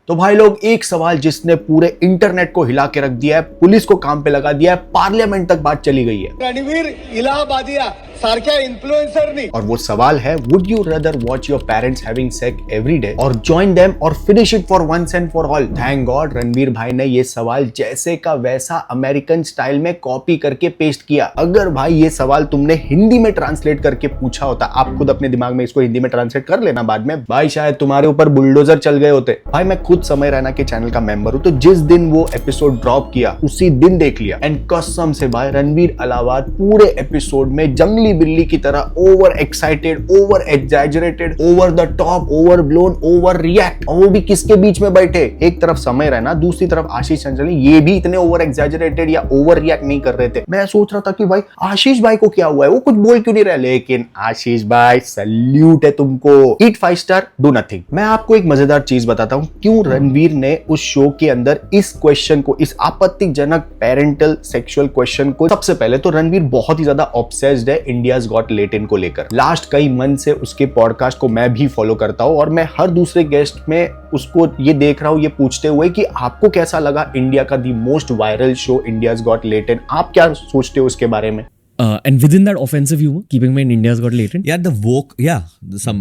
तो भाई लोग, एक सवाल जिसने पूरे इंटरनेट को हिला के रख दिया है, पुलिस को काम पे लगा दिया है, पार्लियामेंट तक बात चली गई है। रणवीर इलाहाबादिया सारख्या इन्फ्लुएंसरनी। और वो सवाल है, would you rather watch your parents having sex every day or join them or finish it for once and for all. Thank god Ranveer भाई ने ये सवाल जैसे का वैसा अमेरिकन स्टाइल में कॉपी करके पेस्ट किया। अगर भाई ये सवाल तुमने हिंदी में ट्रांसलेट करके पूछा होता, आप खुद अपने दिमाग में इसको हिंदी में ट्रांसलेट कर लेना बाद में, भाई शायद तुम्हारे ऊपर बुलडोजर चल गए होते। भाई मैं खुद समय रैना के चैनल का मेंबर हूं, तो जिस दिन वो एपिसोड ड्रॉप किया उसी दिन देख लिया। एंड कसम से भाई, रणवीर अलाहाबाद पूरे एपिसोड में जंगली बिल्ली की तरह over excited, over exaggerated, over the top, over blown, over react. और वो भी किसके बीच में बैठे? एक तरफ समय रैना, दूसरी तरफ आशीष चंचलानी। ये भी इतने ओवर एग्जैजरेटेड या ओवर रिएक्ट नहीं कर रहे थे। मैं सोच रहा था कि भाई आशीष भाई को क्या हुआ है, वो कुछ बोल क्यों नहीं रहे? लेकिन आशीष भाई, सैल्यूट है तुमको। ईट 5 स्टार, डू नथिंग। मैं आपको एक मजेदार चीज बताता हूं, क्यों रणवीर ने उस शो के अंदर इस क्वेश्चन को, इस आपत्तिजनक पेरेंटल सेक्सुअल क्वेश्चन को, सबसे पहले तो रणवीर बहुत ही ज्यादा ऑब्सेस्ड है इंडियाज गॉट लेटेन को लेकर। लास्ट कई मंथ से उसके पॉडकास्ट को मैं भी फॉलो करता हूं और मैं हर दूसरे गेस्ट में उसको ये देख रहा हूं, ये पूछते हुए कि आपको कैसा लगा इंडिया का the most viral show India's got latent, आप क्या सोचते हो उसके बारे में? And within that offensive humor, keeping in India's Got Latent. Yeah, the woke,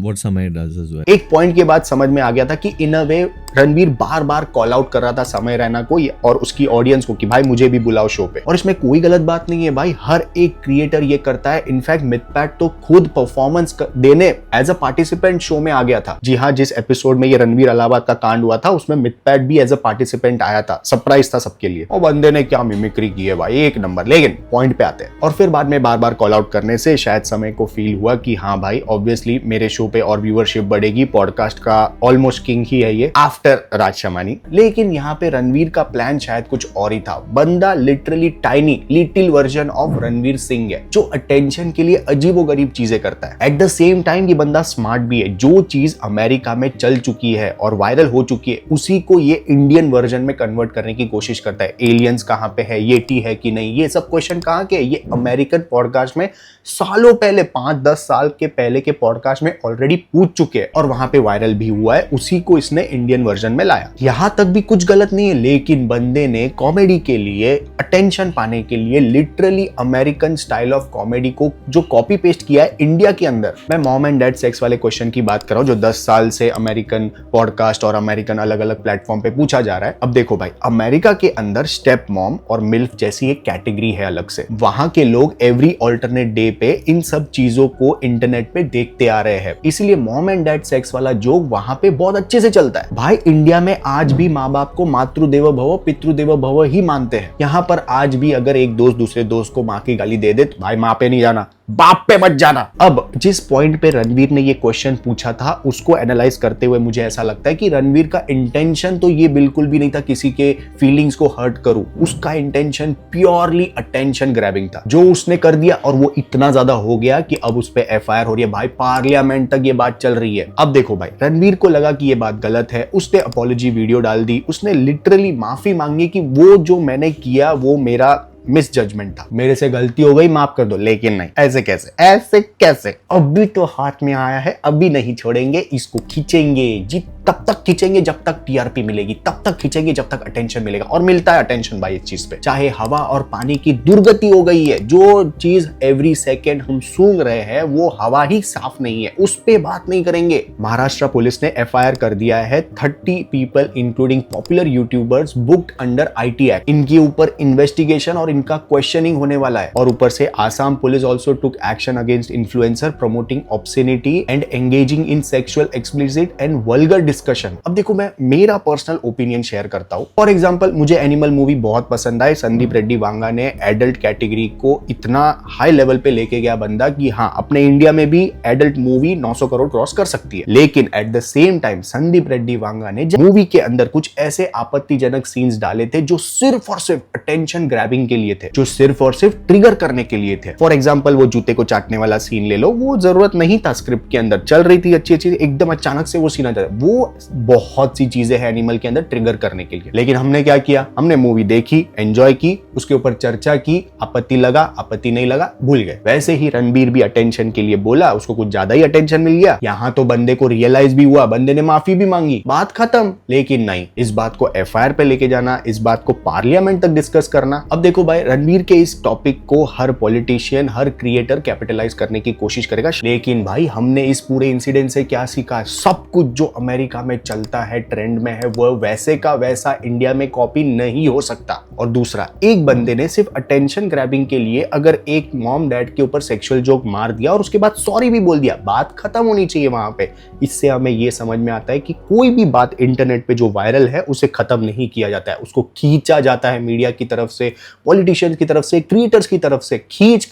what Samay does as well. एक पॉइंट के बाद समझ में आ गया था कि इन अ वे रणवीर बार बार कॉल आउट कर रहा था समय रैना को और उसकी ऑडियंस को कि भाई मुझे भी बुलाओ शो पे। और इसमें कोई गलत बात नहीं है भाई, हर एक क्रिएटर ये करता है। इनफैक्ट मिथपैट तो खुद परफॉर्मेंस देने एज अ पार्टिसिपेंट शो में आ गया था। जी हाँ, जिस एपिसोड में ये रणवीर अलाहाबाद का कांड हुआ था उसमें मिथपैट भी एज अ पार्टिसिपेंट आया था। सरप्राइज था सबके लिए। और बंदे ने क्या मिमिक्री की है भाई, एक नंबर। लेकिन पॉइंट पे आते हैं। और फिर बाद में बार बार कॉल आउट करने से शायद समय को फील हुआ कि हाँ भाई, ऑब्वियसली मेरे शो पे और व्यूअरशिप बढ़ेगी, पॉडकास्ट का ऑलमोस्ट किंग ही है ये आफ्टर राज शमानी। लेकिन यहाँ पे रणवीर का प्लान शायद कुछ और ही था। बंदा literally tiny little version of Ranveer Singh है, जो अटेंशन के लिए अजीबोगरीब चीजें करता है। एट द सेम टाइम ये बंदा स्मार्ट भी है। जो चीज अमेरिका में चल चुकी है और वायरल हो चुकी है, उसी को ये इंडियन वर्जन में कन्वर्ट करने की कोशिश करता है। एलियंस कहाँ पे है, येटी है कि नहीं, ये सब क्वेश्चन कहाँ के, ये अमेरिकन पॉडकास्ट में सालों पहले, 5-10 साल के पहले के पॉडकास्ट में ऑलरेडी पूछ चुके हैं और वहां पे वायरल भी हुआ है। उसी को इसने इंडियन वर्जन में लाया। यहां तक भी कुछ गलत नहीं है, लेकिन बंदे ने कॉमेडी के लिए, अटेंशन पाने के लिए literally American style of comedy को जो कॉपी पेस्ट किया है इंडिया के अंदर। मैं मॉम एंड डैड सेक्स वाले क्वेश्चन की बात कर रहा हूं, जो 10 साल से अमेरिकन पॉडकास्ट और अमेरिकन अलग अलग प्लेटफॉर्म पे पूछा जा रहा है। अब देखो भाई, अमेरिका के अंदर स्टेप मॉम और मिल्फ जैसी एक कैटेगरी है अलग से। वहां के लोग एवरी ऑल्टरनेट डे पे इन सब चीजों को इंटरनेट पे देखते आ रहे हैं, इसलिए मॉम एंड डैड सेक्स वाला जोक वहां पे बहुत अच्छे से चलता है। भाई इंडिया में आज भी माँ बाप को मातृदेवो भव पितृदेवो भव ही मानते हैं। यहाँ पर आज भी अगर एक दोस्त दूसरे दोस्त को माँ की गाली दे दे तो भाई माँ पे नहीं जाना, बाप पे मत जाना। अब जिस पॉइंट पे रणवीर ने ये क्वेश्चन पूछा था, उसको एनालाइज करते हुए मुझे ऐसा लगता है कि रणवीर का इंटेंशन तो ये बिल्कुल भी नहीं था किसी के फीलिंग्स को हर्ट करूं। उसका इंटेंशन प्योरली अटेंशन ग्रैबिंग था, जो उसने कर दिया। और वो इतना ज्यादा हो गया कि अब उस पे एफआईआर हो रही है भाई, पार्लियामेंट तक ये बात चल रही है। अब देखो भाई, रणवीर को लगा कि ये बात गलत है, उसने अपॉलॉजी वीडियो डाल दी, उसने लिटरली माफी मांगी कि वो जो मैंने किया वो मेरा मिस जजमेंट था, मेरे से गलती हो गई, माफ कर दो। लेकिन नहीं, ऐसे कैसे, ऐसे कैसे? अभी तो हाथ में आया है, अभी नहीं छोड़ेंगे, इसको खींचेंगे जी, तब तक खींचेंगे जब तक टीआरपी मिलेगी, तब तक खींचेंगे जब तक अटेंशन मिलेगा। और मिलता है अटेंशन भाई इस चीज पे। चाहे हवा और पानी की दुर्गति हो गई है, जो चीज एवरी सेकेंड हम सूंघ रहे हैं वो हवा ही साफ नहीं है, उस पे बात नहीं करेंगे। महाराष्ट्र पुलिस ने एफआईआर कर दिया है। 30 people including popular YouTubers booked under IT act. इनके ऊपर इन्वेस्टिगेशन और इनका क्वेश्चनिंग होने वाला है। और ऊपर से Assam police also took action against influencer promoting obscenity and engaging in sexual explicit and vulgar discussion. अब देखो, मैं मेरा पर्सनल ओपिनियन शेयर करता हूं। फॉर एग्जांपल, मुझे एनिमल मूवी बहुत पसंद आई। संदीप रेड्डी वांगा ने एडल्ट कैटेगरी को इतना हाई लेवल पे लेके गया बंदा कि हाँ, अपने इंडिया में भी एडल्ट मूवी 900 करोड़ क्रॉस कर सकती है। लेकिन at the same time Sandeep Reddy Vanga ने मूवी के अंदर कुछ ऐसे आपत्तिजनक सीन्स डाले थे जो सिर्फ और सिर्फ अटेंशन ग्रैबिंग के लिए थे, जो सिर्फ और सिर्फ ट्रिगर करने के लिए थे। फॉर एग्जाम्पल वो जूते को चाटने वाला सीन ले लो, वो जरूरत नहीं था, स्क्रिप्ट के अंदर चल रही थी अच्छी अच्छी, एकदम अचानक से वो सीन आ जाता है। वो बहुत सी चीजें हैं एनिमल के अंदर ट्रिगर करने के लिए। लेकिन हमने क्या किया, हमने मूवी देखी, एंजॉय की, उसके ऊपर चर्चा की, आपत्ति लगा, आपत्ति नहीं लगा, भूल गए। वैसे ही रणबीर भी अटेंशन के लिए बोला, उसको कुछ ज्यादा ही अटेंशन मिल गया। यहाँ तो बंदे को रियलाइज भी हुआ, बंदे ने माफी भी मांगी, बात खत्म। लेकिन नहीं, इस बात को एफआईआर पे लेके जाना, इस बात को पार्लियामेंट तक डिस्कस करना। अब देखो भाई, रणबीर के इस टॉपिक को हर पॉलिटिशियन, हर क्रिएटर कैपिटलाइज करने की कोशिश करेगा। लेकिन भाई हमने इस पूरे इंसिडेंट से क्या सीखा? सब कुछ जो अमेरिका में चलता है, ट्रेंड में है, वो वैसे का वैसा इंडिया में कॉपी नहीं हो सकता। और दूसरा, एक बंदे ने सिर्फ अटेंशन ग्रैबिंग के लिए अगर एक मॉम डैड के ऊपर सेक्सुअल जोक मार दिया और उसके बाद सॉरी भी बोल दिया, बात खत्म होनी चाहिए वहां पे। इससे हमें यह समझ में आता है कि कोई भी बात इंटरनेट पे जो वायरल है उसे खत्म नहीं किया जाता है, उसको खींचा जाता है मीडिया की तरफ से, पॉलिटिशियंस की तरफ से, क्रिएटर्स की तरफ से, खींच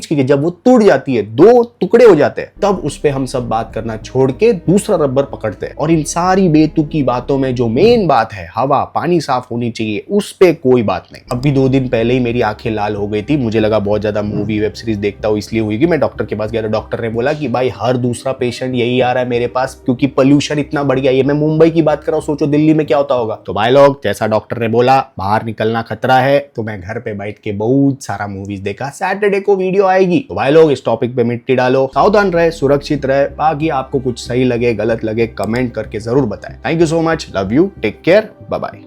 के जब वो टूट जाती है, दो टुकड़े हो जाते हैं, तब उस पे हम सब बात करना छोड़ के दूसरा रबर पकड़ते हैं। और इन सारी बेतुकी बातों में जो मेन बात है, हवा पानी साफ होनी चाहिए, उस पे कोई बात नहीं। अभी 2 दिन पहले ही मेरी आंखें लाल हो गई थी, मुझे लगा बहुत ज्यादा मूवी वेब सीरीज देखता हूँ इसलिए हुई कि मैं डॉक्टर के पास गया, तो डॉक्टर ने बोला कि भाई हर दूसरा पेशेंट यही आ रहा है मेरे पास, क्योंकि पोल्यूशन इतना बढ़ गया। ये मैं मुंबई की बात कर रहा हूँ, सोचो दिल्ली में क्या होता होगा। तो भाई लोग, जैसा डॉक्टर ने बोला बाहर निकलना खतरा है, तो मैं घर पे बैठ के बहुत सारा मूवीज देखा। सैटरडे को वीडियो आएगी, तो भाई लोग इस टॉपिक पे मिट्टी डालो, सावधान रहे, सुरक्षित रहे। बाकी आपको कुछ सही लगे गलत लगे कमेंट करके जरूर बताएं। Thank you so much, love you, take care, bye bye.